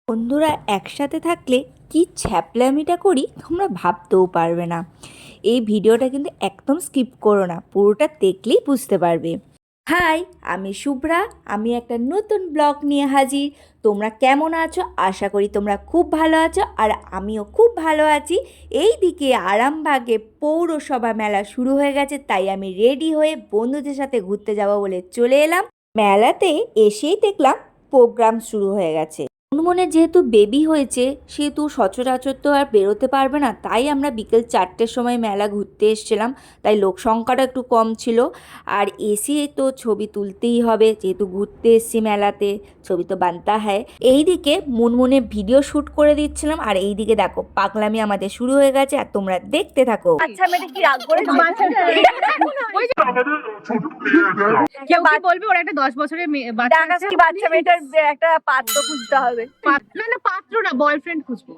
বন্ধুরা একসাথে থাকলে কি ছ্যাপলামিটা করি তোমরা ভাবতেও পারবে না। এই ভিডিওটা কিন্তু একদম স্কিপ করো না, পুরোটা দেখলেই বুঝতে পারবে। হাই, আমি শুভ্রা। আমি একটা নতুন ব্লগ নিয়ে হাজির। তোমরা কেমন আছো? আশা করি তোমরা খুব ভালো আছো, আর আমিও খুব ভালো আছি। এই দিকে আরামবাগে পৌরসভা মেলা শুরু হয়ে গেছে, তাই আমি রেডি হয়ে বন্ধুদের সাথে ঘুরতে যাব বলে চলে এলাম। মেলাতে এসেই দেখলাম প্রোগ্রাম শুরু হয়ে গেছে। মুনমুনের যেহেতু বেবি হয়েছে, সেহেতু সচরাচর তো আর বেরোতে পারবে না, তাই আমরা বিকেল 4টের সময় মেলা ঘুরতে এসেছিলাম। তাই লোক সংখ্যাটা একটু কম ছিল, আর এসে তো ছবি তুলতেই হবে, যেহেতু ঘুরতে এসেছি মেলাতে, ছবি তো বানতা হয়। এইদিকে মুনমুনে ভিডিও শ্যুট করে দিচ্ছিলাম, আর এইদিকে দেখো পাগলামি আমাদের শুরু হয়ে গেছে, আর তোমরা দেখতে থাকো। আচ্ছা, মেয়েটা কি রাগ করে কেউ কি বলবে ওর একটা 10 বছরের বাচ্চা মেয়েটার একটা পাত্র খুঁজতে হবে। না পাত্র না, বয়ফ্রেন্ড খুঁজবো।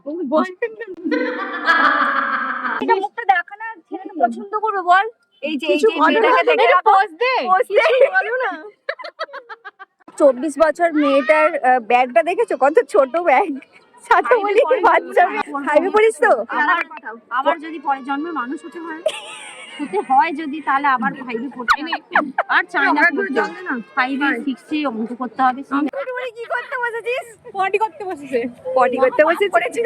এটা মুখটা দেখা না, ছেলেটা পছন্দ করবে বল। এই যে কিছু মেয়েটাকে দেখে পোজ দে, বলো না। 24 বছর মেয়েটার ব্যাগটা দেখেছো, কত ছোট ব্যাগ, সাথে বলি বাচ্চা হাইবে পড়িস তো। আবার যদি পরের জন্মে মানুষ হতে হয় যদি, তাহলে আবার ফাইভে পড়তে হবে, আর চায়না করতে হবে না, 5 6 অঙ্ক করতে হবে। কি করতে বসেছিস? পটি করতে বসেছে। পটি করতে বসেছিস?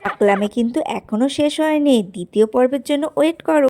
পাগলামি কিন্তু এখনো শেষ হয়নি, দ্বিতীয় পর্বের জন্য ওয়েট করো।